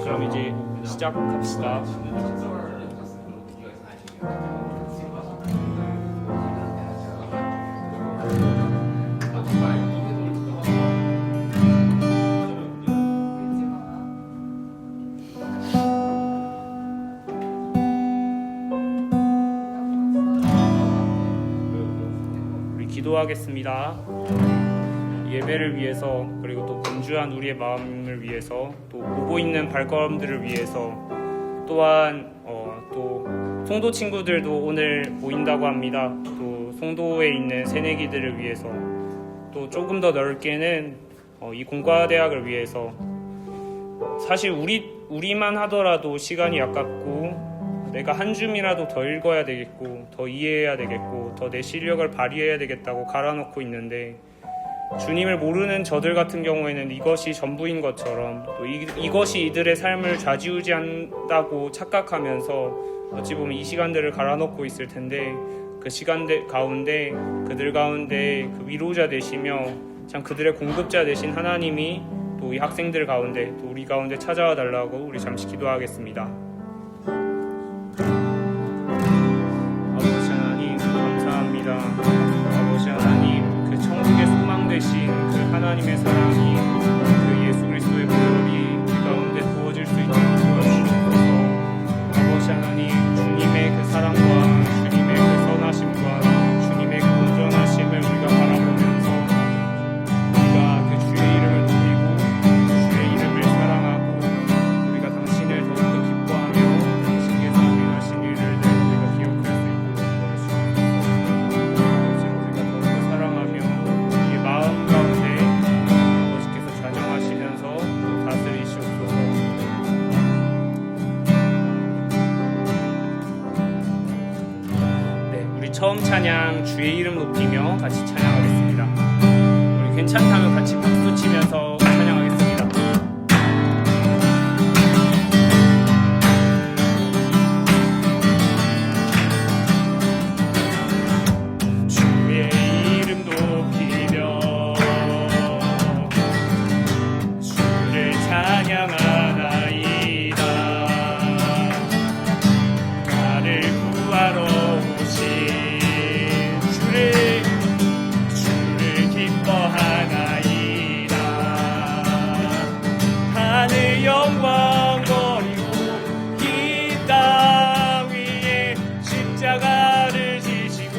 그럼 이제 시작합시다. 우리 기도하겠습니다. 예배를 위해서, 그리고 또 분주한 우리의 마음을 위해서, 또 오고 있는 발걸음들을 위해서, 또한 또 송도 친구들도 오늘 모인다고 합니다. 또 송도에 있는 새내기들을 위해서, 또 조금 더 넓게는 이 공과대학을 위해서. 사실 우리만 하더라도 시간이 아깝고, 내가 한 줌이라도 더 읽어야 되겠고, 더 이해해야 되겠고, 더 내 실력을 발휘해야 되겠다고 갈아놓고 있는데, 주님을 모르는 저들 같은 경우에는 이것이 전부인 것처럼, 또 이것이 이들의 삶을 좌지우지한다고 착각하면서 어찌 보면 이 시간들을 갈아넣고 있을 텐데, 그 시간들 가운데, 그들 가운데 그 위로자 되시며 참 그들의 공급자 되신 하나님이 또 이 학생들 가운데, 또 우리 가운데 찾아와 달라고 우리 잠시 기도하겠습니다. 아버지 하나님 감사합니다. 아버지 하나님, 그 천국의 소망 되신 그 하나님의 사랑이, 그 예수 그리스도의 보혈이 우리 가운데 부어질 수 있도록 도와주시옵소서. 아버지 하나님, 주님의 그 사랑과 주님의 그 선하심과 주님의 그 온전하심을 우리가 바라보면서 우리가 그 주의 이름을 높이고 주의 이름을 사랑하고 우리가 당신을 더욱더 기뻐하며 당신께서 행하신 일을 우리가 기억할 수 있도록 도와주시옵소서. 아버지, 우리가 더욱더 사랑하며 우리의 마음 가운데 아버지께서 좌정하시면서 또 다스리시옵소서. 처음 찬양 주의 이름 높이며 같이 찬양하겠습니다. 우리 괜찮다면 같이 박수 치면서 찬양하겠습니다. 주의 이름 높이며 주를 찬양하나이다. 나를 구하러 오신 주를 기뻐하나이다. 하늘 영광 버리고 이 땅 위에 십자가를 지시고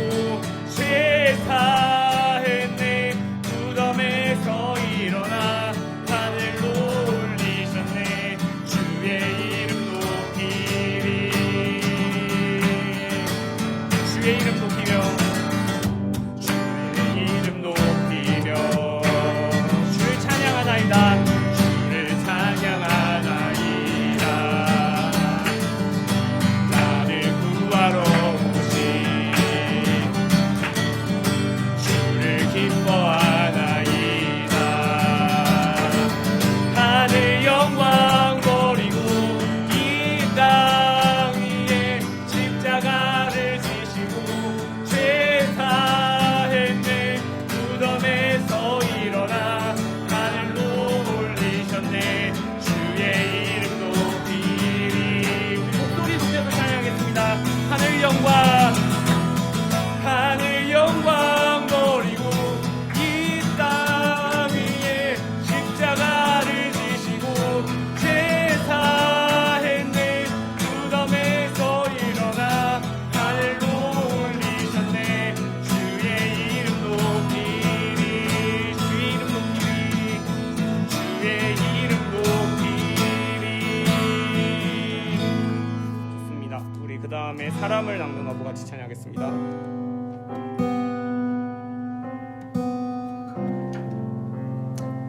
죄 사했네. 무덤에서 일어나 하늘로 올리셨네. 주의 이름 높이리. 주의 이름 높이며 주를 찬양하나이다. 주를 찬양하나이다. 나를 구하러 오신 주를 기뻐하나이다. 하늘 영광 버리고 이 땅 위에 십자가를 지시고 죄 사했네. 무덤에서 일어나 하늘로 올리셨네. 주의 이름 높이리. 우리 목소리 들려서 찬양하겠습니다. 하늘 영광 버리고 이 땅 위에 십자가를 지시고 죄 사했네. 무덤에서 일어나 하늘로 올리셨네. 주의 이름 높이리. 주의 이름 높이리. 주의 이름 높이리. 좋습니다. 우리 그 다음에 사람을 낚는 어부 같이 찬양하겠습니다.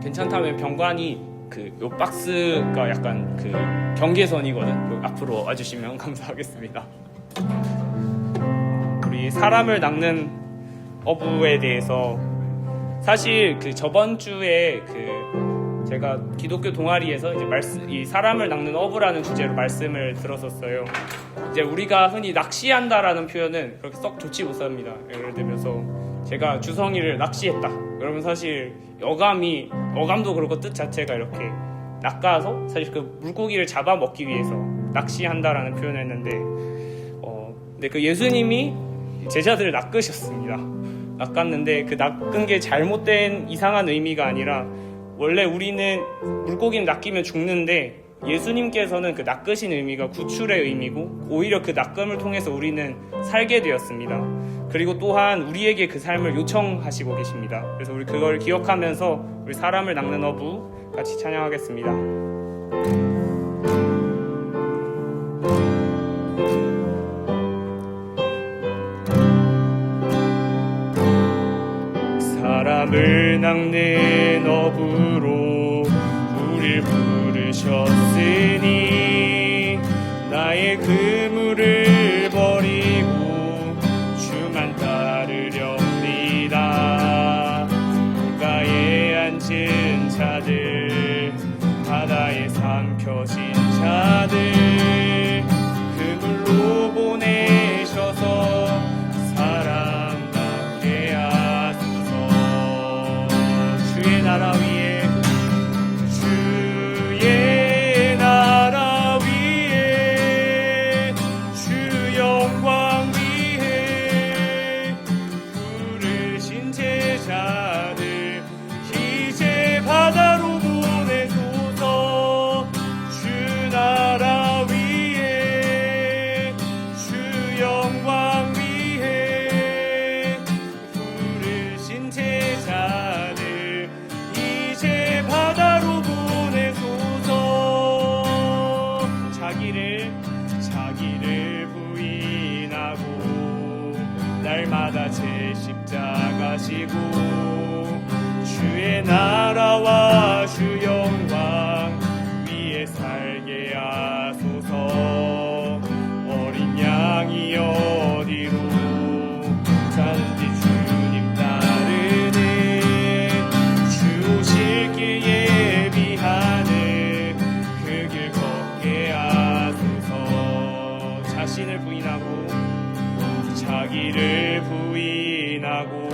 괜찮다면 병관이 요 박스가 약간 그 경계선이거든. 앞으로 와주시면 감사하겠습니다. 우리 사람을 낚는 어부에 대해서, 사실 그 저번 주에 제가 기독교 동아리에서 이제 이 사람을 낚는 어부라는 주제로 말씀을 들었었어요. 이제 우리가 흔히 낚시한다라는 표현은 그렇게 썩 좋지 못합니다. 예를 들면서 제가 주성이를 낚시했다. 그러면 사실 어감도 그렇고 뜻 자체가 이렇게 낚아서 사실 그 물고기를 잡아 먹기 위해서 낚시한다라는 표현을 했는데 근데 그 예수님이 제자들을 낚으셨습니다. 낚았는데 그 낚은 게 잘못된 이상한 의미가 아니라 원래 우리는 물고기는 낚이면 죽는데 예수님께서는 그 낚으신 의미가 구출의 의미고 오히려 그 낚음을 통해서 우리는 살게 되었습니다. 그리고 또한 우리에게 그 삶을 요청하시고 계십니다. 그래서 우리 그걸 기억하면서 우리 사람을 낚는 어부 같이 찬양하겠습니다. 사람을 낚는 어부로 우릴 부르셨으니 나의 그물을 버리고 주만 따르렵니다. 물가에 앉은 자들 바다에 삼켜진 자들 그물로 보내셔서 사람 낚게 하소서. 주의 나라 위에 주의 나라 위에 주 영광 위에 부르신 제자들 이제 바다로 보내소서. 주 나라 위에 주 영광 위에 부르신 제자들 이제 바다로 보내소서. 자기를 부인하고 날마다 제 십자가 지고 주의 나라와 주 영광 위에 살게 하소서. 어린 양이 어디로 가는지 주님 따르는 주 오실 길 예비하는 그 길 걷게 하소서. 자기를 부인하고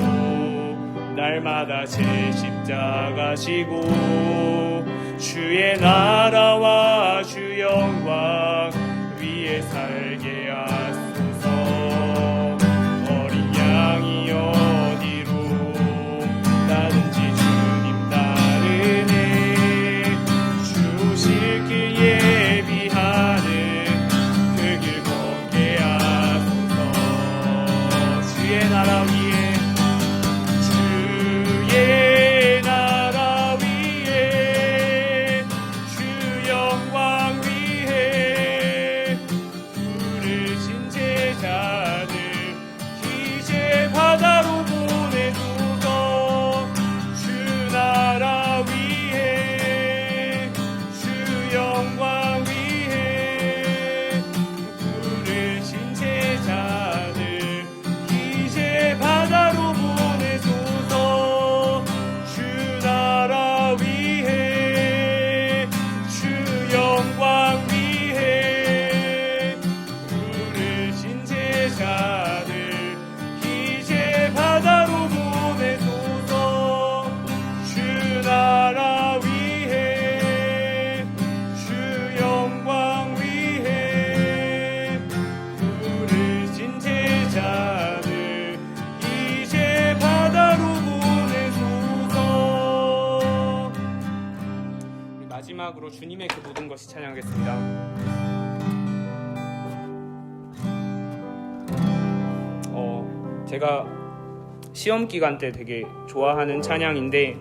날마다 제 십자가 지고 주의 나라와 주 영광 위에 살게 하소서. 어린 양이 어디로 가는지 주님 따르네 주 오실 길 예비하는 그 길 걷게 하소서. 주의 나라 위에 마지막으로 주님의 그 모든 것이 찬양하겠습니다. 제가 시험 기간 때 되게 좋아하는 찬양인데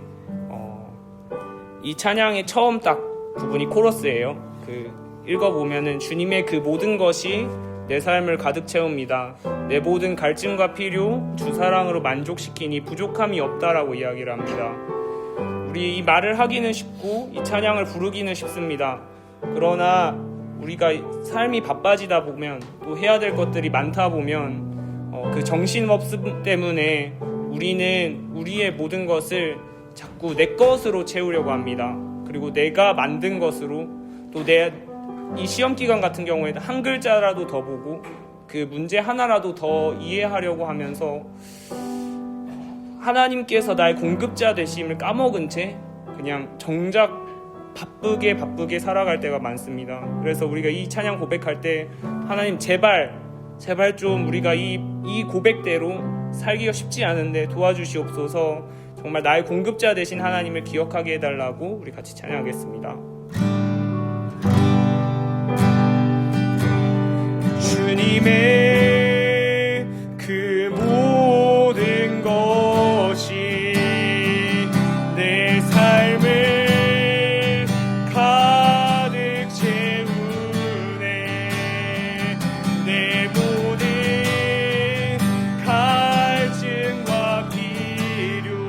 이 찬양의 처음 딱 부분이 코러스예요. 읽어보면은 주님의 그 모든 것이 내 삶을 가득 채웁니다. 내 모든 갈증과 필요 주 사랑으로 만족시키니 부족함이 없다라고 이야기를 합니다. 우리 이 말을 하기는 쉽고 이 찬양을 부르기는 쉽습니다. 그러나 우리가 삶이 바빠지다 보면 또 해야 될 것들이 많다 보면 그 정신없음 때문에 우리는 우리의 모든 것을 자꾸 내 것으로 채우려고 합니다. 그리고 내가 만든 것으로 또 이 시험 기간 같은 경우에는 한 글자라도 더 보고 그 문제 하나라도 더 이해하려고 하면서 하나님께서 나의 공급자 되심을 까먹은 채 그냥 정작 바쁘게 살아갈 때가 많습니다. 그래서 우리가 이 찬양 고백할 때 하나님 제발 좀 우리가 이 고백대로 살기가 쉽지 않은데 도와주시옵소서. 정말 나의 공급자 되신 하나님을 기억하게 해달라고 우리 같이 찬양하겠습니다. 주님의 그 모든 것이 내 삶을 가득 채우네. 내 모든 갈증과 필요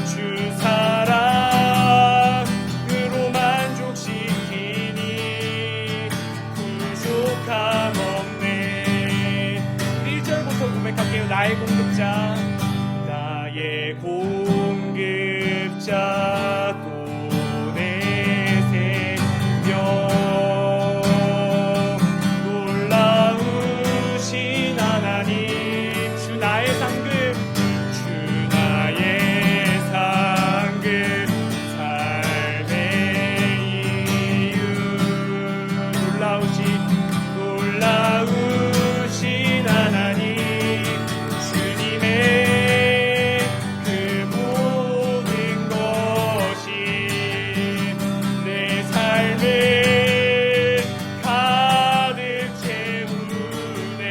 주 사랑으로 만족시키니 부족함 없네. 1절부터 고백할게요. 나의 공급자, 나의 공급자 또 내 생명 놀라우신 하나님. 주 나의 상급, 주 나의 상급, 삶의 이유 놀라우신 하나님. 주님의 그 모든 것이 내 삶을 가득 채우네.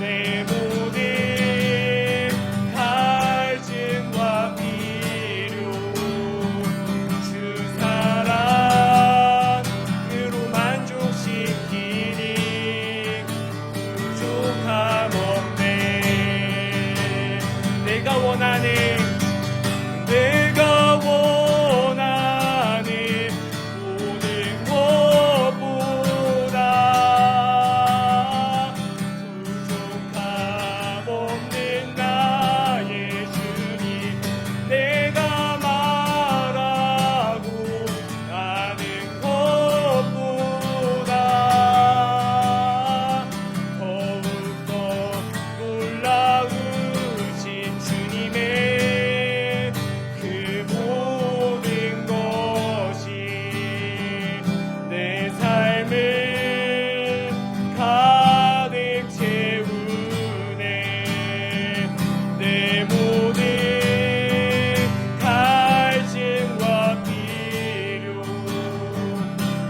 내 모든 갈증과 필요 주 사랑으로 만족시키니 부족함 없네. 내가 원하는 모든 것보다 부족함 없는 나의 주님. 내가 말하고 하는 것보다 더욱더 놀라우신 주님의 그 모든 것이 내 삶을 가득 채우네. 내 모든 갈증과 필요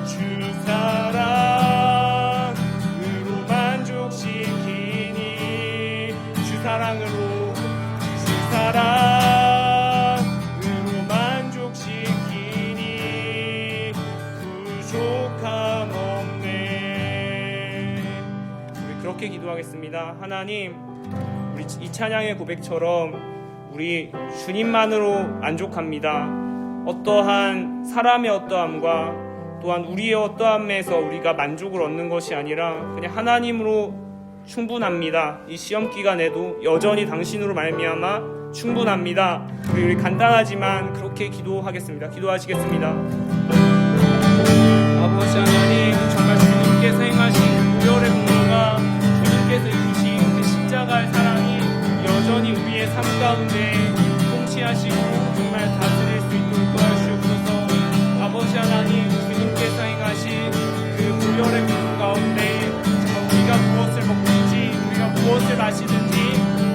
주 사랑으로 만족시키니 주 사랑으로 만족시키니 부족함 없네. 우리 그렇게 기도하겠습니다. 하나님, 우리 이 찬양의 고백처럼 우리 주님만으로 만족합니다. 어떠한 사람의 어떠함과 또한 우리의 어떠함에서 우리가 만족을 얻는 것이 아니라 그냥 하나님으로 충분합니다. 이 시험 기간에도 여전히 당신으로 말미암아 충분합니다. 우리 간단하지만 그렇게 기도하겠습니다. 기도하시겠습니다. 아버지 하나님, 정말 주님께서 행하신 무혈의 공로가, 주님께서 이루신 그 십자가의 사랑이 여전히 우리의 삶 가운데 통치하시고 정말 다스릴 수 있도록 도와주시옵소서. 아버지 하나님, 주님께서 행하신 그 무혈의 공로 가운데 정말 우리가 무엇을 먹든지 우리가 무엇을 마시든지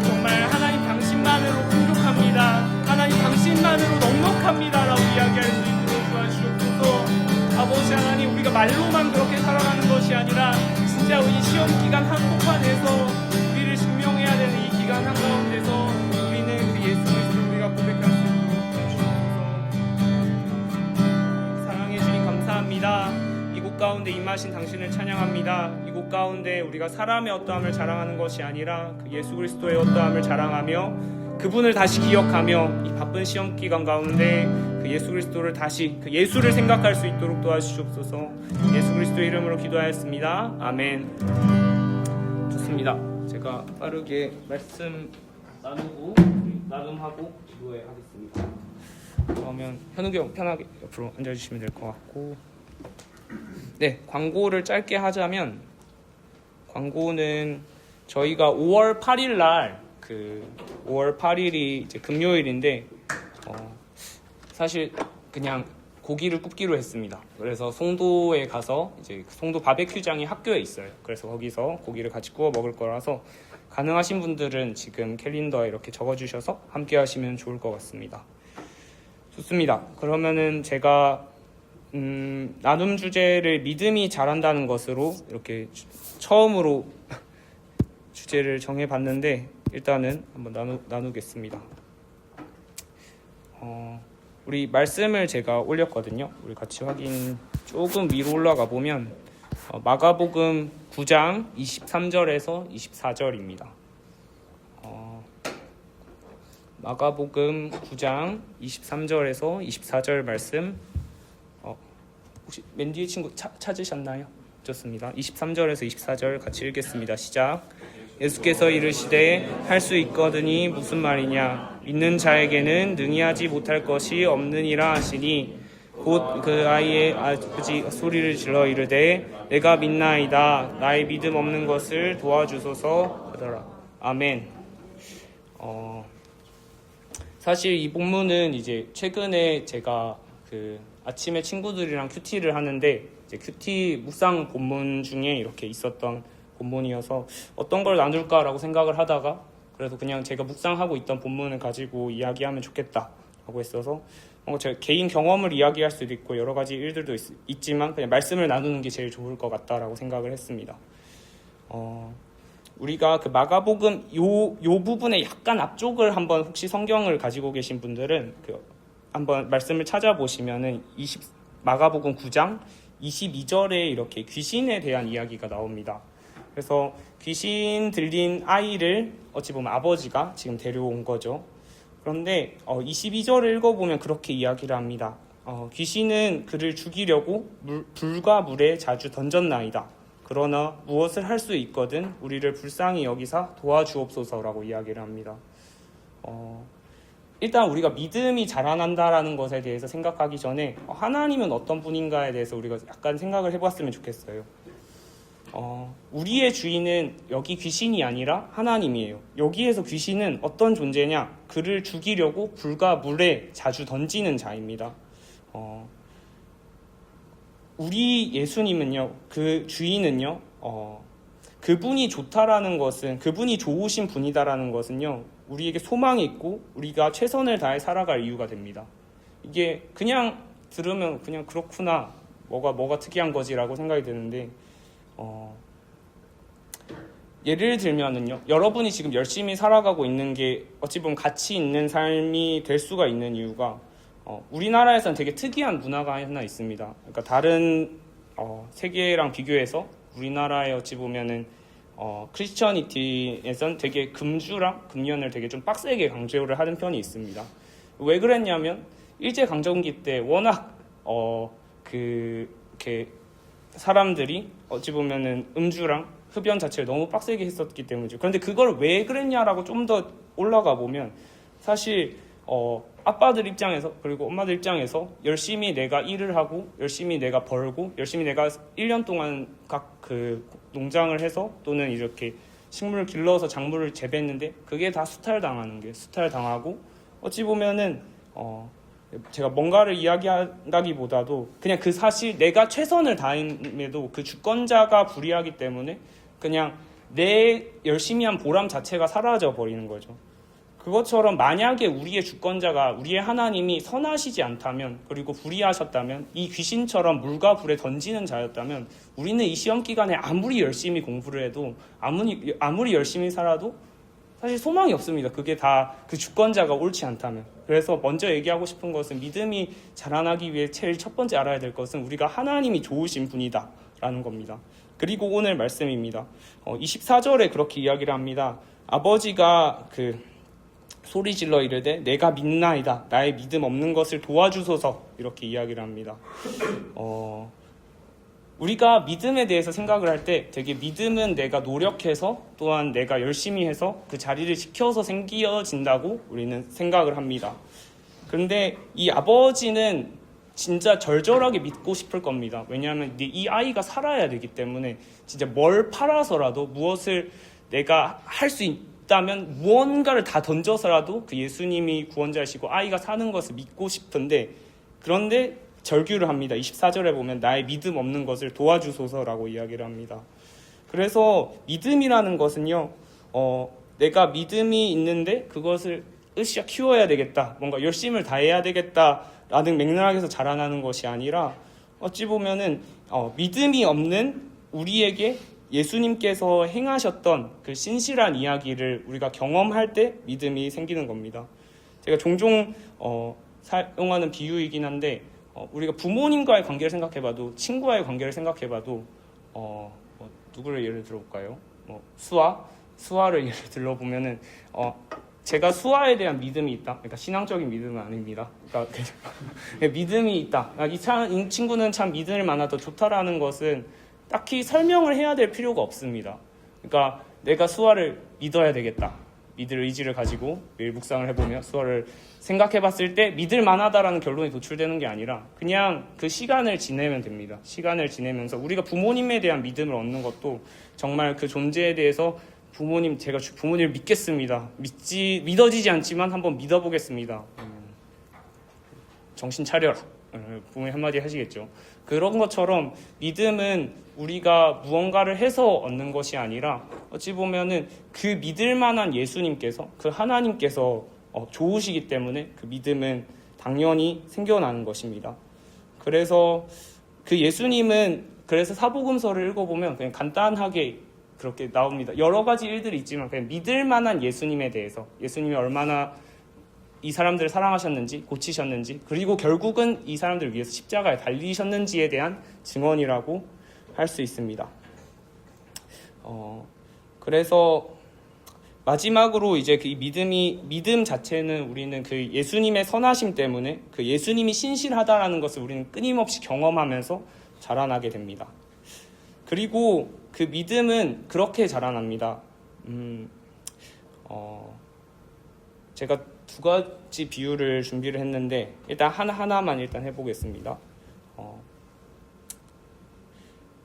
정말 하나님 당신만으로 풍족합니다. 하나님 당신만으로 넉넉합니다 라고 이야기할 수 있도록 도와주시옵소서. 아버지 하나님, 우리가 말로만 그렇게 살아가는 것이 아니라 진짜 이 시험 기간 한복판에서 우리를 증명해야 되는 이 기간 한가운데서 우리는 그 예수 그리스도를 우리가 고백할 수 있도록 도와주시옵소서. 사랑해 주님 감사합니다. 이곳 가운데 임하신 당신을 찬양합니다. 이곳 가운데 우리가 사람의 어떠함을 자랑하는 것이 아니라 그 예수 그리스도의 어떠함을 자랑하며 그분을 다시 기억하며 이 바쁜 시험 기간 가운데 그 예수 그리스도를 다시 그 예수를 생각할 수 있도록 도와주시옵소서. 예수 그리스도의 이름으로 기도하였습니다. 아멘. 좋습니다. 제가 빠르게 말씀 나눔하고 기도해 하겠습니다. 그러면 현욱이 형 편하게 옆으로 앉아주시면 될 것 같고, 네, 광고를 짧게 하자면 광고는 저희가 5월 8일 날 5월 8일이 이제 금요일인데 사실 그냥 고기를 굽기로 했습니다. 그래서 송도에 가서 이제 송도 바베큐장이 학교에 있어요. 그래서 거기서 고기를 같이 구워 먹을 거라서 가능하신 분들은 지금 캘린더에 이렇게 적어주셔서 함께 하시면 좋을 것 같습니다. 좋습니다. 그러면은 제가 나눔 주제를 믿음이 잘한다는 것으로 이렇게 처음으로 주제를 정해봤는데 일단은 한번 나누겠습니다. 우리 말씀을 제가 올렸거든요. 우리 같이 확인 조금 위로 올라가 보면 마가복음 9장 23절에서 24절입니다. 마가복음 9장 23절에서 24절 말씀 혹시 맨 뒤에 친구 찾으셨나요? 좋습니다. 23절에서 24절 같이 읽겠습니다. 시작. 예수께서 이르시되 할 수 있거든이 무슨 말이냐 믿는 자에게는 능히 하지 못할 것이 없느니라 하시니 곧 그 아이의 아버지 소리를 질러 이르되 내가 믿나이다 나의 믿음 없는 것을 도와주소서 하더라. 아멘. 사실 이 본문은 이제 최근에 제가 아침에 친구들이랑 큐티를 하는데 이제 큐티 묵상 본문 중에 이렇게 있었던 본문이어서 어떤 걸 나눌까라고 생각을 하다가 그래도 그냥 제가 묵상하고 있던 본문을 가지고 이야기하면 좋겠다라고 했어서 제 개인 경험을 이야기할 수도 있고 여러 가지 일들도 있지만 그냥 말씀을 나누는 게 제일 좋을 것 같다라고 생각을 했습니다. 우리가 그 마가복음 요 부분의 약간 앞쪽을 한번 혹시 성경을 가지고 계신 분들은 한번 말씀을 찾아보시면은 마가복음 9장 22절에 이렇게 귀신에 대한 이야기가 나옵니다. 그래서 귀신 들린 아이를 어찌 보면 아버지가 지금 데려온 거죠. 그런데 22절을 읽어보면 그렇게 이야기를 합니다. 귀신은 그를 죽이려고 불과 물에 자주 던졌나이다. 그러나 무엇을 할 수 있거든 우리를 불쌍히 여기사 도와주옵소서라고 이야기를 합니다. 일단 우리가 믿음이 자라난다라는 것에 대해서 생각하기 전에 하나님은 어떤 분인가에 대해서 우리가 약간 생각을 해봤으면 좋겠어요. 우리의 주인은 여기 귀신이 아니라 하나님이에요. 여기에서 귀신은 어떤 존재냐? 그를 죽이려고 불과 물에 자주 던지는 자입니다. 우리 예수님은요, 그 주인은요, 그분이 좋다라는 것은, 그분이 좋으신 분이다라는 것은요, 우리에게 소망이 있고 우리가 최선을 다해 살아갈 이유가 됩니다. 이게 그냥 들으면 그냥 그렇구나, 뭐가 특이한 거지라고 생각이 드는데, 예를 들면은요, 여러분이 지금 열심히 살아가고 있는 게 어찌 보면 가치 있는 삶이 될 수가 있는 이유가 우리나라에서는 되게 특이한 문화가 하나 있습니다. 그러니까 다른 세계랑 비교해서 우리나라에 어찌 보면은 크리스천이티에선 되게 금주랑 금연을 되게 좀 빡세게 강조를 하는 편이 있습니다. 왜 그랬냐면 일제강점기 때 워낙 이렇게 사람들이 어찌 보면은 음주랑 흡연 자체를 너무 빡세게 했었기 때문이죠. 그런데 그걸 왜 그랬냐라고 좀 더 올라가 보면 사실 아빠들 입장에서 그리고 엄마들 입장에서 열심히 내가 일을 하고 열심히 내가 벌고 열심히 내가 1년 동안 각 농장을 해서 또는 이렇게 식물을 길러서 작물을 재배했는데 그게 다 수탈당하고 어찌 보면은 제가 뭔가를 이야기한다기보다도 그냥 그 사실 내가 최선을 다함에도 그 주권자가 불의하기 때문에 그냥 내 열심히 한 보람 자체가 사라져 버리는 거죠. 그것처럼 만약에 우리의 주권자가 우리의 하나님이 선하시지 않다면 그리고 불의하셨다면 이 귀신처럼 물과 불에 던지는 자였다면 우리는 이 시험 기간에 아무리 열심히 공부를 해도 아무리 열심히 살아도 사실 소망이 없습니다. 그게 다 그 주권자가 옳지 않다면. 그래서 먼저 얘기하고 싶은 것은 믿음이 자라나기 위해 제일 첫 번째 알아야 될 것은 우리가 하나님이 좋으신 분이다라는 겁니다. 그리고 오늘 말씀입니다. 24절에 그렇게 이야기를 합니다. 아버지가 소리 질러 이르되 내가 믿나이다 나의 믿음 없는 것을 도와주소서 이렇게 이야기를 합니다. 우리가 믿음에 대해서 생각을 할 때 되게 믿음은 내가 노력해서 또한 내가 열심히 해서 그 자리를 지켜서 생겨진다고 우리는 생각을 합니다. 그런데 이 아버지는 진짜 절절하게 믿고 싶을 겁니다. 왜냐하면 이 아이가 살아야 되기 때문에 진짜 뭘 팔아서라도 무엇을 내가 할 수 있다면 무언가를 다 던져서라도 그 예수님이 구원자이시고 아이가 사는 것을 믿고 싶은데 그런데 절규를 합니다. 24절에 보면 나의 믿음 없는 것을 도와주소서라고 이야기를 합니다. 그래서 믿음이라는 것은요, 내가 믿음이 있는데 그것을 으쌰 키워야 되겠다, 뭔가 열심을 다해야 되겠다라는 맥락에서 자라나는 것이 아니라 어찌 보면은 믿음이 없는 우리에게 예수님께서 행하셨던 그 신실한 이야기를 우리가 경험할 때 믿음이 생기는 겁니다. 제가 종종 사용하는 비유이긴 한데 우리가 부모님과의 관계를 생각해봐도, 친구와의 관계를 생각해봐도 누구를 예를 들어볼까요? 수아를 예를 들어보면은 제가 수아에 대한 믿음이 있다. 그러니까 신앙적인 믿음은 아닙니다. 그러니까 믿음이 있다. 이 친구는 참 믿을 만하다, 좋다라는 것은 딱히 설명을 해야 될 필요가 없습니다. 그러니까 내가 수아를 믿어야 되겠다, 믿을 의지를 가지고 매일 묵상을 해보며 수아를 생각해봤을 때 믿을 만하다라는 결론이 도출되는 게 아니라 그냥 그 시간을 지내면 됩니다. 시간을 지내면서 우리가 부모님에 대한 믿음을 얻는 것도 정말 그 존재에 대해서 제가 부모님을 믿겠습니다. 믿어지지 않지만 한번 믿어보겠습니다. 정신 차려라. 부모님 한마디 하시겠죠. 그런 것처럼 믿음은 우리가 무언가를 해서 얻는 것이 아니라 어찌 보면은 그 믿을 만한 예수님께서, 그 하나님께서 좋으시기 때문에 그 믿음은 당연히 생겨나는 것입니다. 그래서 그 예수님은, 그래서 사복음서를 읽어보면 그냥 간단하게 그렇게 나옵니다. 여러 가지 일들이 있지만 그냥 믿을 만한 예수님에 대해서, 예수님이 얼마나 이 사람들을 사랑하셨는지, 고치셨는지, 그리고 결국은 이 사람들을 위해서 십자가에 달리셨는지에 대한 증언이라고 할 수 있습니다. 그래서 마지막으로 이제 그 믿음 자체는 우리는 그 예수님의 선하심 때문에 그 예수님이 신실하다라는 것을 우리는 끊임없이 경험하면서 자라나게 됩니다. 그리고 그 믿음은 그렇게 자라납니다. 제가 두 가지 비유를 준비를 했는데 일단 하나만 일단 해보겠습니다.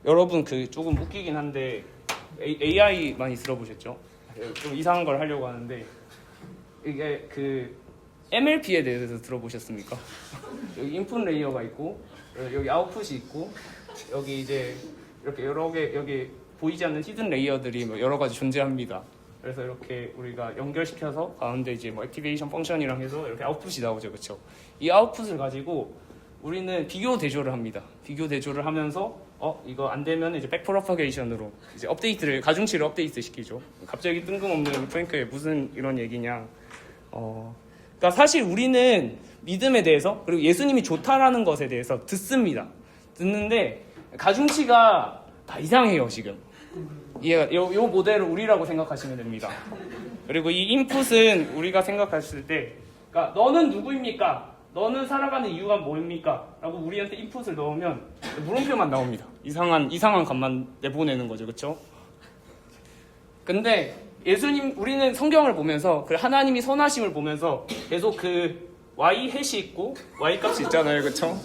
여러분 그 조금 웃기긴 한데 AI 많이 들어보셨죠? 좀 이상한 걸 하려고 하는데 이게 그 MLP에 대해서 들어보셨습니까? 여기 인풋 레이어가 있고 여기 아웃풋이 있고 여기 이제 이렇게 여러 개 여기 보이지 않는 히든 레이어들이 뭐 여러 가지 존재합니다. 그래서 이렇게 우리가 연결시켜서 가운데 이제 뭐 액티베이션 펑션이랑 해서 이렇게 아웃풋이 나오죠, 그렇죠? 이 아웃풋을 가지고 우리는 비교 대조를 합니다. 비교 대조를 하면서 이거 안 되면 이제 백프로퍼게이션으로 이제 업데이트를, 가중치를 업데이트 시키죠. 갑자기 뜬금없는 프랭크의 무슨 이런 얘기냐. 그러니까 사실 우리는 믿음에 대해서, 그리고 예수님이 좋다라는 것에 대해서 듣습니다. 듣는데 가중치가 다 이상해요, 지금. 요 모델을 우리라고 생각하시면 됩니다. 그리고 이 인풋은 우리가 생각했을 때, 그러니까 너는 누구입니까? 너는 살아가는 이유가 뭐입니까? 라고 우리한테 인풋을 넣으면 물음표만 나옵니다. 이상한 값만 내보내는 거죠, 그렇죠? 근데 우리는 성경을 보면서 그 하나님이 선하심을 보면서 계속 그 y 햇이 있고 y 값이 있잖아요, 그렇죠?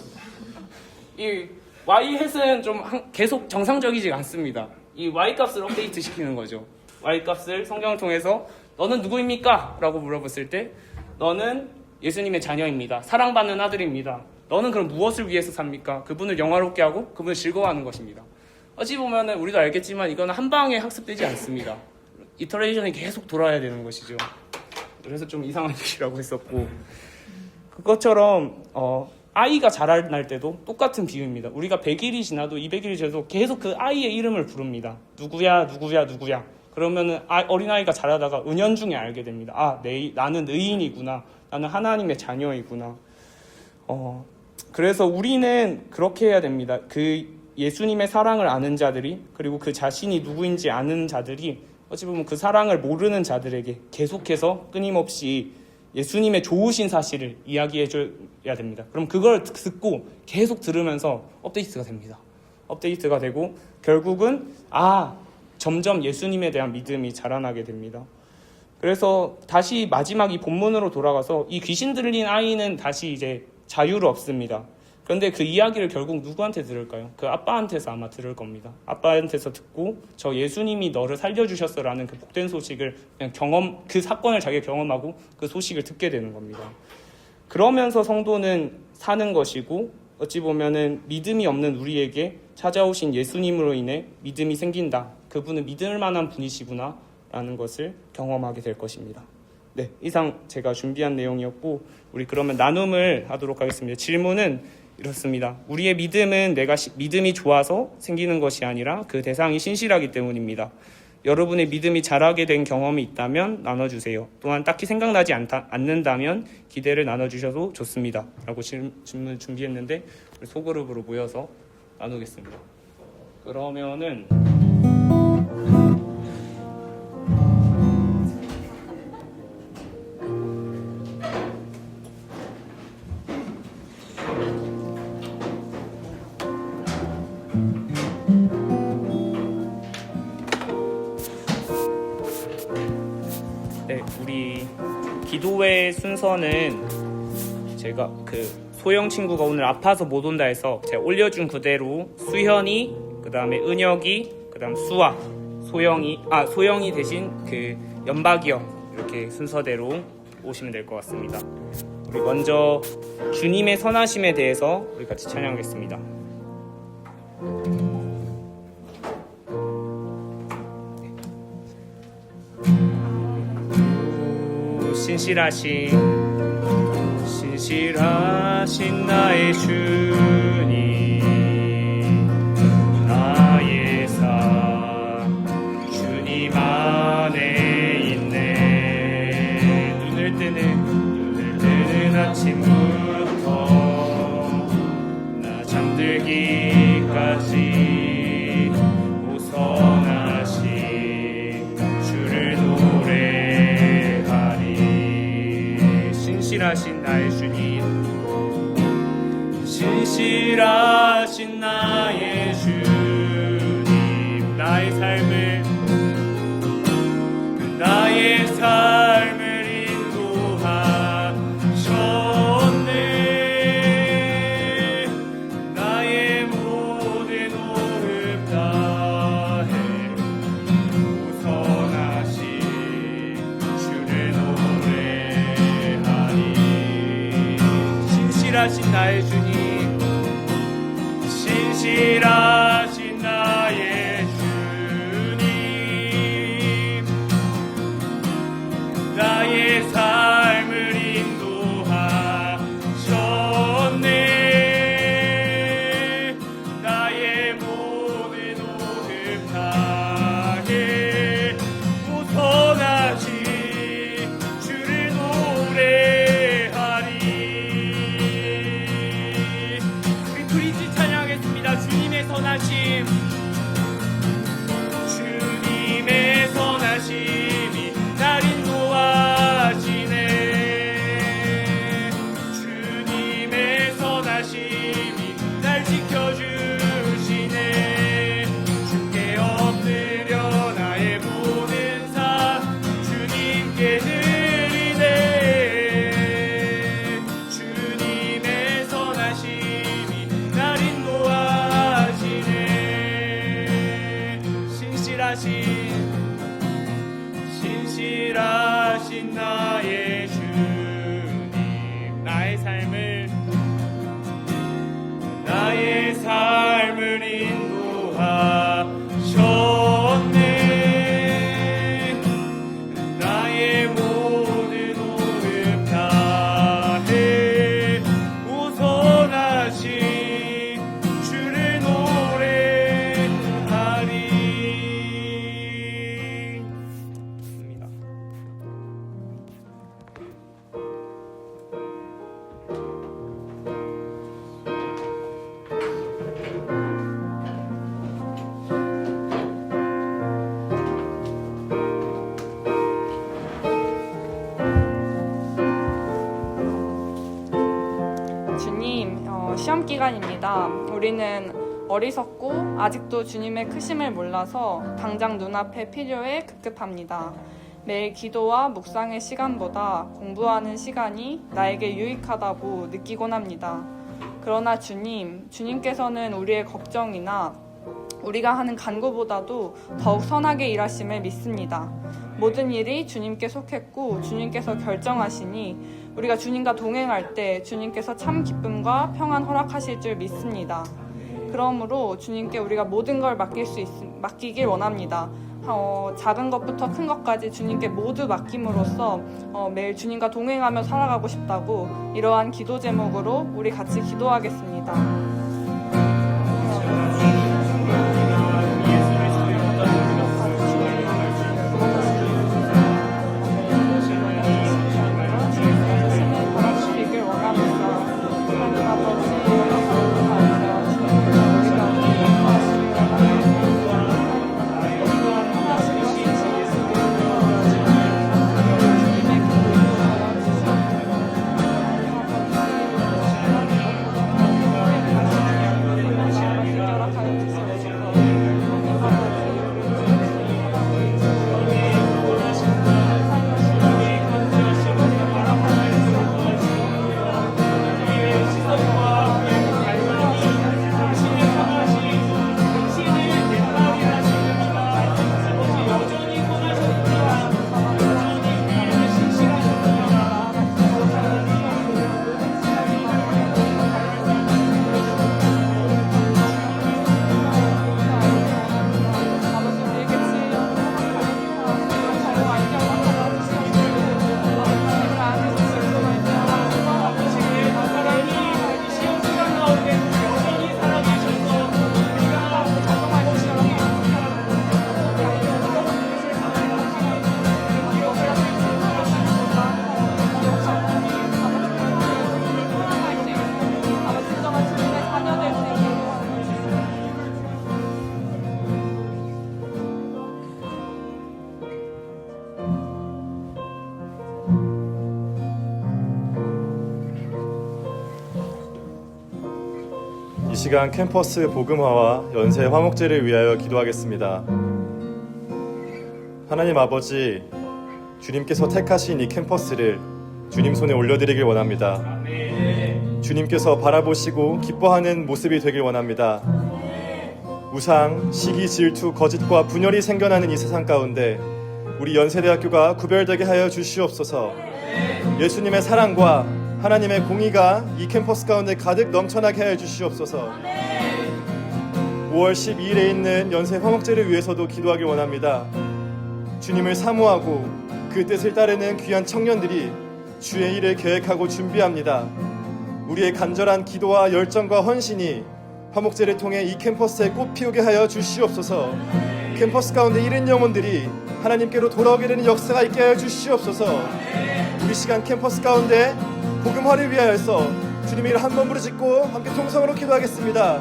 이 y 햇은 좀 계속 정상적이지 않습니다. 이 y 값을 업데이트 시키는 거죠. y 값을 성경을 통해서 너는 누구입니까? 라고 물어봤을 때 너는 예수님의 자녀입니다. 사랑받는 아들입니다. 너는 그럼 무엇을 위해서 삽니까? 그분을 영화롭게 하고 그분을 즐거워하는 것입니다. 어찌 보면은 우리도 알겠지만 이거는 한 방에 학습되지 않습니다. 이터레이션이 계속 돌아야 되는 것이죠. 그래서 좀 이상한 얘기라고 했었고, 그것처럼 아이가 자라날 때도 똑같은 비유입니다. 우리가 100일이 지나도 200일이 지나도 계속 그 아이의 이름을 부릅니다. 누구야. 그러면은 어린아이가 자라다가 은연중에 알게 됩니다. 나는 의인이구나. 나는 하나님의 자녀이구나. 그래서 우리는 그렇게 해야 됩니다. 그 예수님의 사랑을 아는 자들이, 그리고 그 자신이 누구인지 아는 자들이 어찌 보면 그 사랑을 모르는 자들에게 계속해서 끊임없이 예수님의 좋으신 사실을 이야기해줘야 됩니다. 그럼 그걸 듣고 계속 들으면서 업데이트가 됩니다. 업데이트가 되고 결국은 점점 예수님에 대한 믿음이 자라나게 됩니다. 그래서 다시 마지막 이 본문으로 돌아가서 이 귀신 들린 아이는 다시 이제 자유를 얻습니다. 그런데 그 이야기를 결국 누구한테 들을까요? 그 아빠한테서 아마 들을 겁니다. 아빠한테서 듣고 저 예수님이 너를 살려주셨어라는 그 복된 소식을 그냥 그 사건을 자기가 경험하고 그 소식을 듣게 되는 겁니다. 그러면서 성도는 사는 것이고, 어찌 보면은 믿음이 없는 우리에게 찾아오신 예수님으로 인해 믿음이 생긴다. 그분은 믿을 만한 분이시구나 라는 것을 경험하게 될 것입니다. 네, 이상 제가 준비한 내용이었고, 우리 그러면 나눔을 하도록 하겠습니다. 질문은 이렇습니다. 우리의 믿음은 내가 믿음이 좋아서 생기는 것이 아니라 그 대상이 신실하기 때문입니다. 여러분의 믿음이 자라게 된 경험이 있다면 나눠주세요. 또한 딱히 생각나지 않는다면 기대를 나눠주셔도 좋습니다. 라고 질문 준비했는데 우리 소그룹으로 모여서 나누겠습니다. 그러면은 우리 기도회 순서는 제가 소영 친구가 오늘 아파서 못 온다 해서 제가 올려준 그대로 수현이, 그 다음에 은혁이, 그 다음 수아, 소영이 대신 연박이 형 이렇게 순서대로 오시면 될 것 같습니다. 우리 먼저 주님의 선하심에 대해서 우리 같이 찬양하겠습니다. 신실하신 나의 주님, 나의 삶 주님 안에 있네. 눈을 뜨는 아침부터 나 잠들기까지 우선하신 주를 신실하신 나의 주님, 신실하신 나의 주님, 나의 삶을 인도하셨네. 나의 모든 호흡 다해 우선하신 주를 신실하신 나의 주님, 신실하신 나의 주님, 나의 삶을 인도하셨네. 나의 모든 호흡 다해 우선하신 주를 노래하리. 주님의 선하심이 날 인도하시네. 주님의 선하심이 날 지켜주시네. 주께 엎드려 나의 모든 삶 주님께 드리네. 주님의 선하심이 날 인도하시네. 신실하신 나의 주님, 나의 삶을 인도하셨네. 나의 모든 호흡 다해 우선하신 주를 노래하리. 주님, 시험 기간입니다. 우리는 어리석고 아직도 주님의 크심을 몰라서 당장 눈앞의 필요에 급급합니다. 매일 기도와 묵상의 시간보다 공부하는 시간이 나에게 유익하다고 느끼곤 합니다. 그러나 주님께서는 우리의 걱정이나 우리가 하는 간구보다도 더욱 선하게 일하심을 믿습니다. 모든 일이 주님께 속했고 주님께서 결정하시니 우리가 주님과 동행할 때 주님께서 참 기쁨과 평안 허락하실 줄 믿습니다. 그러므로 주님께 우리가 모든 걸 맡기길 원합니다. 작은 것부터 큰 것까지 주님께 모두 맡김으로써 매일 주님과 동행하며 살아가고 싶다고 이러한 기도 제목으로 우리 같이 기도하겠습니다. 이 시간 캠퍼스 복음화와 연세 화목제를 위하여 기도하겠습니다. 하나님 아버지, 주님께서 택하신 이 캠퍼스를 주님 손에 올려드리길 원합니다. 주님께서 바라보시고 기뻐하는 모습이 되길 원합니다. 우상, 시기, 질투, 거짓과 분열이 생겨나는 이 세상 가운데 우리 연세대학교가 구별되게 하여 주시옵소서. 예수님의 사랑과 하나님의 공의가 이 캠퍼스 가운데 가득 넘쳐나게 하여 주시옵소서. 5월 12일에 있는 연세 화목제를 위해서도 기도하길 원합니다. 주님을 사모하고 그 뜻을 따르는 귀한 청년들이 주의 일을 계획하고 준비합니다. 우리의 간절한 기도와 열정과 헌신이 화목제를 통해 이 캠퍼스에 꽃 피우게 하여 주시옵소서. 캠퍼스 가운데 잃은 영혼들이 하나님께로 돌아오게 되는 역사가 있게 하여 주시옵소서. 우리 시간 캠퍼스 가운데 복음화를 위하여서 주님의 이름 한 번 부르짖고 함께 통성으로 기도하겠습니다.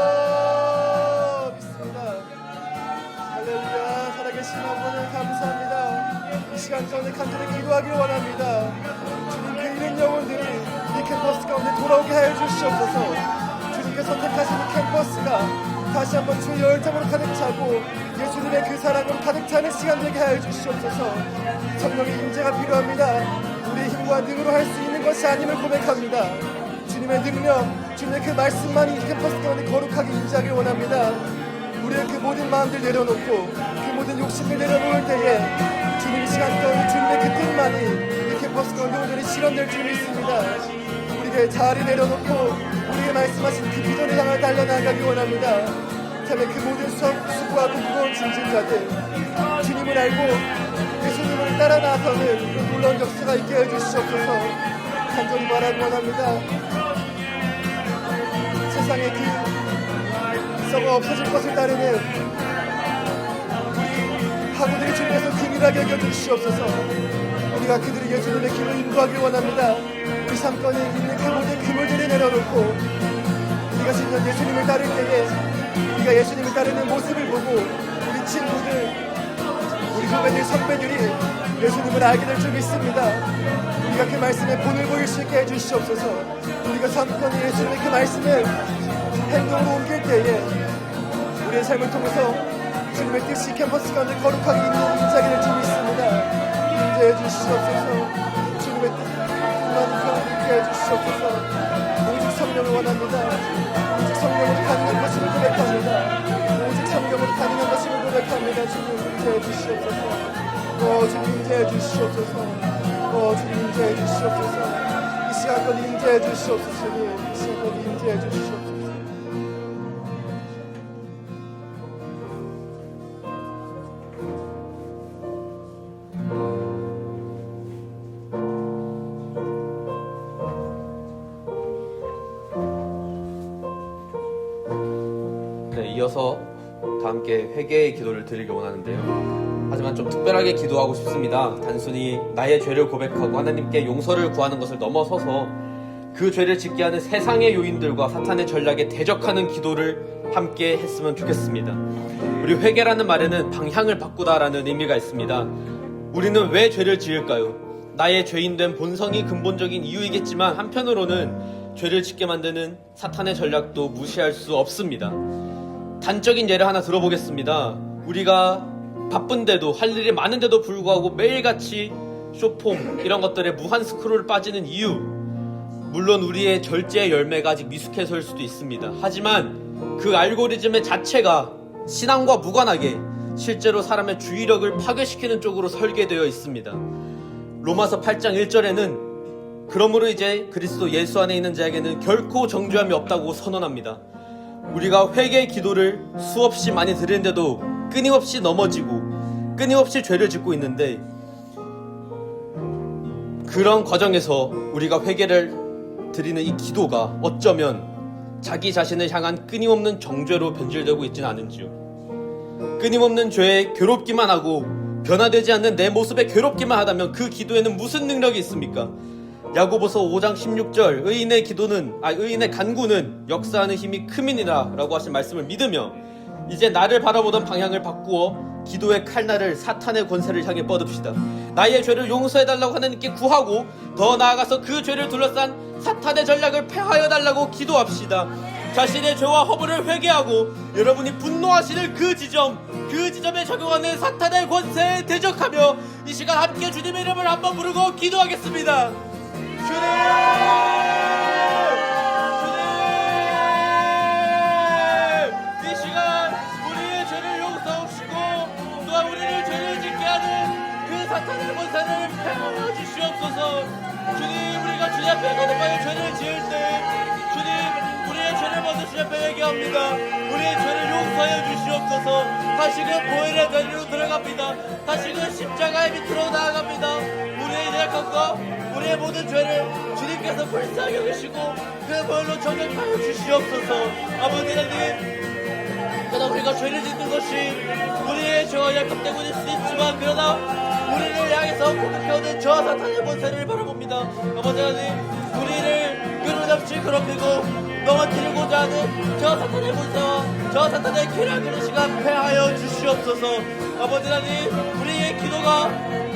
주여, 믿습니다. 할렐루야. 살아계신 하나님 감사합니다. 이 시간 가운데 간절히 기도하길 원합니다. 주님, 그 잃은 영혼들이 이 캠퍼스 가운데 돌아오게 하여 주시옵소서. 주님께서 택하신 이 캠퍼스가 다시 한번 주의 열정으로 가득 차고 예수님의 그 사랑으로 가득 차는 시간 되게 하여 주시옵소서. 성령의 임재가 필요합니다. 우리의 힘과 능으로 할 수 있는 것이 아님을 고백합니다. 주님의 능력, 주님의 그 말씀만이 이 캠퍼스 가운데 거룩하게 임재하길 원합니다. 우리의 그 모든 마음들 내려놓고 그 모든 욕심을 내려놓을 때에 주님 이 시간 가운데 주님의 그 뜻만이 이 캠퍼스 가운데 온전히 실현될 줄 믿습니다. 우리의 자아를 내려놓고 우리에게 말씀하신 그 비전을 향해 달려나가길 원합니다. 참에 그 모든 수고하고 무거운 짐진자들 주님을 알고 예수님을 따라 나서는 그 놀라운 역사가 있게 해주시옵소서. 간절히 말하기 원합니다. 세상에 그 썩어 없어질 것을 따르는 우리 학우들이 주님께서 균일하게 여겨주시옵소서. 우리가 그들이 예수님의 길을 인도하길 원합니다. 우리 삶권에 있는 그 모든 그물들을 내려놓고 우리가 진정 예수님을 따를 때에 우리가 예수님을 따르는 모습을 보고 우리 친구들, 우리 후배들, 선배들이 예수님을 알게 될 줄 믿습니다. 우리가 그 말씀에 본을 보일 수 있게 해주시옵소서. 우리가 삶권이 예수님의 그 말씀을 행동으로 옮길 때에 우리의 삶을 통해서 주님의 뜻이 캠퍼스 가운데 거룩하게 임재하게 될 줄 믿습니다. 임재해 주시옵소서. 주님의 뜻 해주시옵소서. 오직 성령을 원합니다. 오직 성령으로 가능한 것임을 고백합니다. 오직 성령으로 가능한 것임을 고백합니다. 주님 인도해 주시옵소서. 주님 임재해 주시옵소서. 주님 임재해 주시옵소서. 이 시간껏 임재해 주시옵소서. 이 시간껏 임재해 주시옵소서. 네, 이어서 다 함께 회개의 기도를 드리기 원하는데요. 하지만 좀 특별하게 기도하고 싶습니다. 단순히 나의 죄를 고백하고 하나님께 용서를 구하는 것을 넘어서서 그 죄를 짓게 하는 세상의 요인들과 사탄의 전략에 대적하는 기도를 함께 했으면 좋겠습니다. 우리 회개라는 말에는 방향을 바꾸다라는 의미가 있습니다. 우리는 왜 죄를 지을까요? 나의 죄인된 본성이 근본적인 이유이겠지만 한편으로는 죄를 짓게 만드는 사탄의 전략도 무시할 수 없습니다. 단적인 예를 하나 들어보겠습니다. 우리가 바쁜데도 할 일이 많은데도 불구하고 매일같이 쇼폼 이런 것들에 무한 스크롤 빠지는 이유, 물론 우리의 절제의 열매가 아직 미숙해서일 수도 있습니다. 하지만 그 알고리즘의 자체가 신앙과 무관하게 실제로 사람의 주의력을 파괴시키는 쪽으로 설계되어 있습니다. 로마서 8장 1절에는 그러므로 이제 그리스도 예수 안에 있는 자에게는 결코 정죄함이 없다고 선언합니다. 우리가 회개의 기도를 수없이 많이 드리는데도 끊임없이 넘어지고 끊임없이 죄를 짓고 있는데, 그런 과정에서 우리가 회개를 드리는 이 기도가 어쩌면 자기 자신을 향한 끊임없는 정죄로 변질되고 있지는 않은지요. 끊임없는 죄에 괴롭기만 하고 변화되지 않는 내 모습에 괴롭기만 하다면 그 기도에는 무슨 능력이 있습니까? 야고보서 5장 16절 의인의 간구는 역사하는 힘이 큼이니라 라고 하신 말씀을 믿으며 이제 나를 바라보던 방향을 바꾸어 기도의 칼날을 사탄의 권세를 향해 뻗읍시다. 나의 죄를 용서해달라고 하나님께 구하고 더 나아가서 그 죄를 둘러싼 사탄의 전략을 패하여 달라고 기도합시다. 자신의 죄와 허물을 회개하고 여러분이 분노하시는 그 지점에 적용하는 사탄의 권세에 대적하며 이 시간 함께 주님의 이름을 한번 부르고 기도하겠습니다. 주님! 이 시간 우리의 죄를 용서하시고 또한 우리를 죄를 짓게 하는 그 사탄의 권세를 패하여 주시옵소서. 주님, 우리가 주님 앞에 거듭하여 죄를 지을 때 주님, 우리의 죄를 먼저 주님 앞에 얘기합니다. 우리의 죄를 용서해 주시옵소서. 다시금 보혈의 자리로 들어갑니다. 다시금 십자가의 밑으로 나아갑니다. 우리의 연약함과 우리의 모든 죄를 주님께서 불쌍히 여기시고 그 보혈로 정결하여 주시옵소서. 아버지 하나님, 그러나 우리가 죄를 짓는 것이 우리의 죄와 약함 때문일 수 있지만, 그러나 우리를 향해서 공격해오는 저 사탄의 권세를 바라봅니다. 아버지 하나님, 우리를 끊임없이 괴롭히고 넘어뜨리고자 하는 저 사탄의 권세와 저 사탄의 기를 그런 시간 패하여 주시옵소서. 아버지 하나님, 우리의 기도가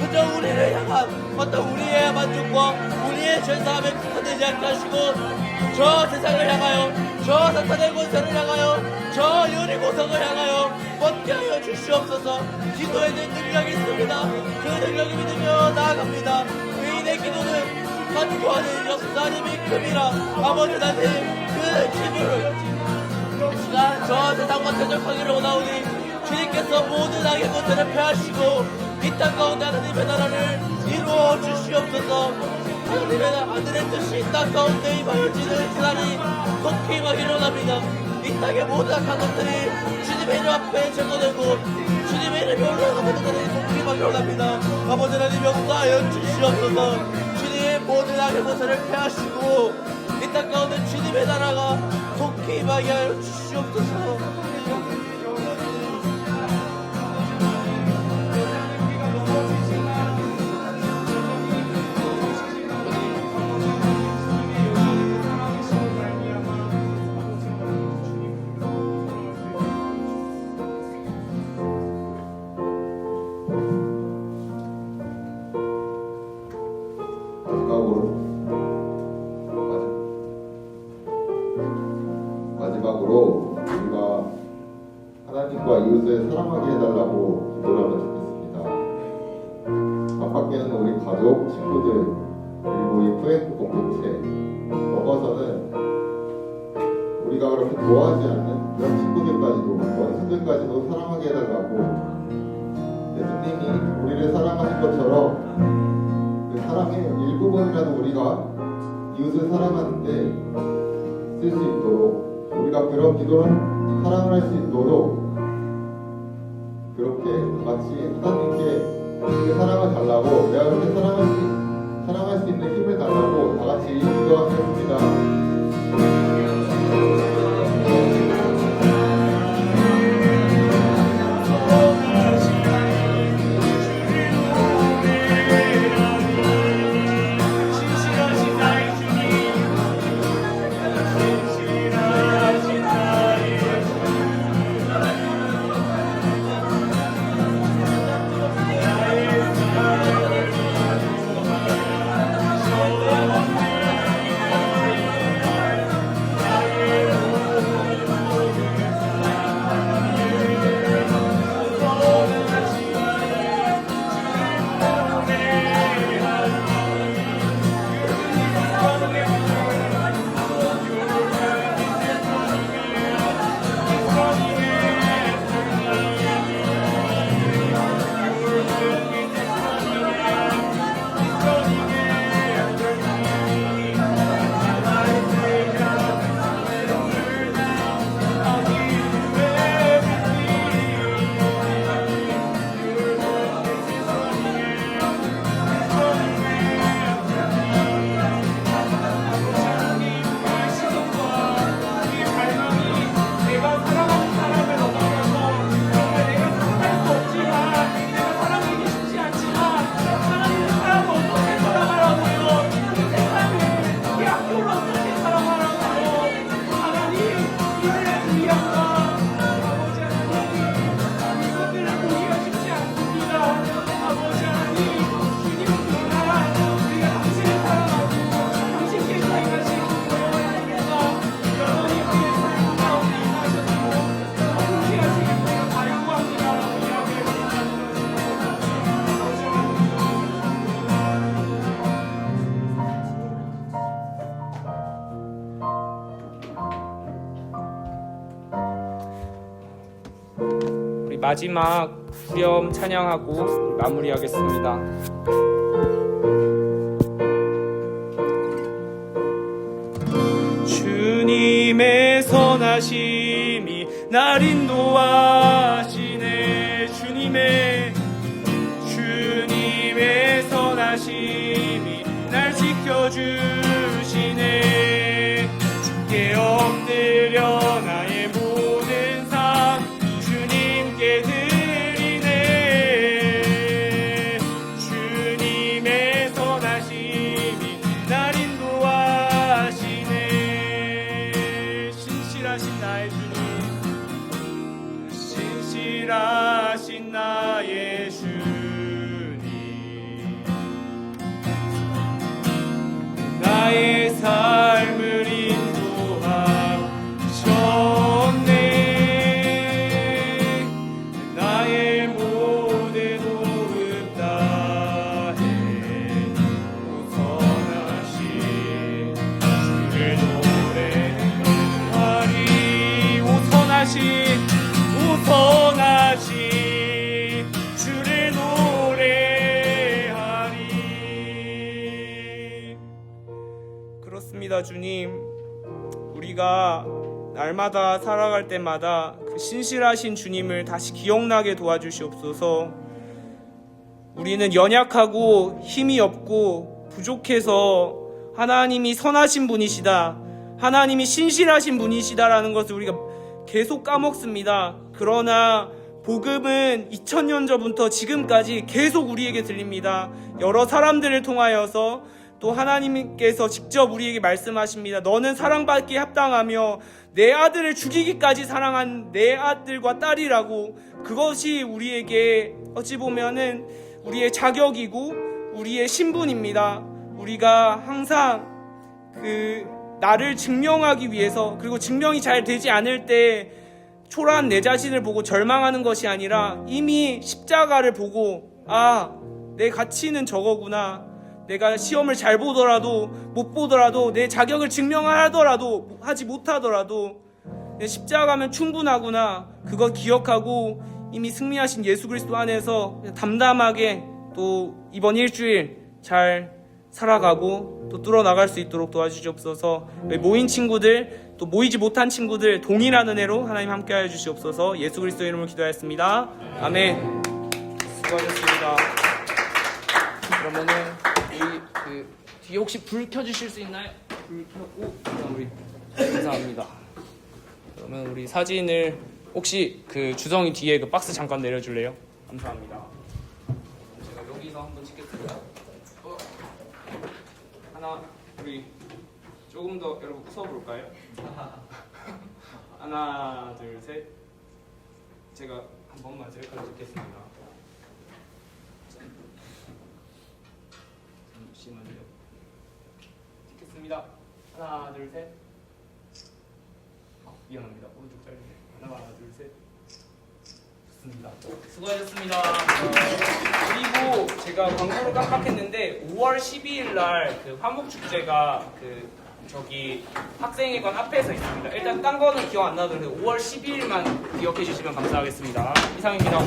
그저 우리를 향한 어떤 우리의 만족과 우리의 죄사함에 국한되지 않게 하시고 저 세상을 향하여 저 사탄의 권세를 향하여 저 여리고성을 향하여 뻗게 하여 주시옵소서. 기도에는 능력이 있습니다. 그 능력을 믿으며 나아갑니다. 의인의 기도는 간구하는 역사님이 큼이라. 아버지 하나님, 그 기도를 이 시간 저 세상과 대적하기를 원하오니 주님께서 모든 악의 권세를 패하시고 이 땅 가운데 하나님의 나라를 이루어 주시옵소서. 하나님의 하늘의 뜻이 이 땅 가운데 임하여지는 그날이 속히 임하기를 원합니다. 이 땅의 모든 악한 것들이 주님의 이름 앞에 제거되고 주님의 이름이 올라가는 그날이 속히 임하기를 원합니다. 아버지 하나님, 역사하여 주시옵소서. 주님의 모든 악의 권세를 패하시고 이 땅 가운데 주님의 나라가 속히 임하게 하여 주시옵소서. 마지막으로 우리가 하나님과 이웃을 사랑하게 해달라고 기도를 하면 좋겠습니다. 안팎에는 우리 가족, 친구들, 그리고 이 프레이크 공동체, 넘어서는 우리가 그렇게 좋아하지 않는 그런 친구들까지도, 원수들까지도 사랑하게 해달라고 예수님이 우리를 사랑하신 것처럼 그 사랑의 일부분이라도 우리가 이웃을 사랑하는데 쓸 수 있도록, 우리가 그런 기도를 사랑을 할 수 있도록 그렇게 같이 하나님께 그 사랑을 달라고, 내가 그렇게 사랑할 수 있는 힘을 달라고 다 같이 기도하겠습니다. 우리 마지막 후렴 찬양하고 마무리하겠습니다. 주님의 선하심이 날 인도하시네. 주님의 선하심이 날 지켜주시네. 주께 엎드려 나의 모든 삶 주님께 드리네. 주님의 선하심이 날 인도하시네. 신실하신 나의 주님, 신실하신 나의 주님, 나의 삶을 인도하셨네. 나의 모든 호흡 다해 우선하신 주를 노래하리. 우선하신 주를 노래하리. 그렇습니다. 주님, 우리가 날마다 살아갈 때마다 그 신실하신 주님을 다시 기억나게 도와주시옵소서. 우리는 연약하고 힘이 없고 부족해서 하나님이 선하신 분이시다, 하나님이 신실하신 분이시다라는 것을 우리가 계속 까먹습니다. 그러나 복음은 2000년 전부터 지금까지 계속 우리에게 들립니다. 여러 사람들을 통하여서 또 하나님께서 직접 우리에게 말씀하십니다. 너는 사랑받기에 합당하며 내 아들을 죽이기까지 사랑한 내 아들과 딸이라고. 그것이 우리에게 어찌 보면은 우리의 자격이고 우리의 신분입니다. 우리가 항상 나를 증명하기 위해서, 그리고 증명이 잘 되지 않을 때 초라한 내 자신을 보고 절망하는 것이 아니라 이미 십자가를 보고, 내 가치는 저거구나. 내가 시험을 잘 보더라도 못 보더라도 내 자격을 증명하지 못하더라도 내 십자가면 충분하구나. 그거 기억하고 이미 승리하신 예수 그리스도 안에서 담담하게 또 이번 일주일 잘 살아가고 또 뚫어나갈 수 있도록 도와주시옵소서. 모인 친구들 또 모이지 못한 친구들 동일한 은혜로 하나님 함께하여 주시옵소서. 예수 그리스도 이름으로 기도하였습니다. 아멘. 수고하셨습니다. 그러면은 이 뒤에 혹시 불 켜주실 수 있나요? 불 켜고 그다음 우리 감사합니다. 그러면 우리 사진을 혹시 그 주성이 뒤에 그 박스 잠깐 내려줄래요? 감사합니다. 제가 여기서 한번 찍겠습니다. 하나, 우리 조금 더 여러분 웃어볼까요? 하나, 둘, 셋. 제가 한 번만 셀카를 찍겠습니다. 잠시만요. 찍겠습니다. 하나, 둘, 셋. 미안합니다. 오른쪽 잘리네. 하나, 둘, 셋. 좋습니다. 수고하셨습니다. 그리고 제가 광고를 깜빡했는데 5월 12일 날 그 화목축제가 그 저기 학생회관 앞에서 있습니다. 일단 딴 거는 기억 안 나도 5월 12일만 기억해 주시면 감사하겠습니다. 이상입니다.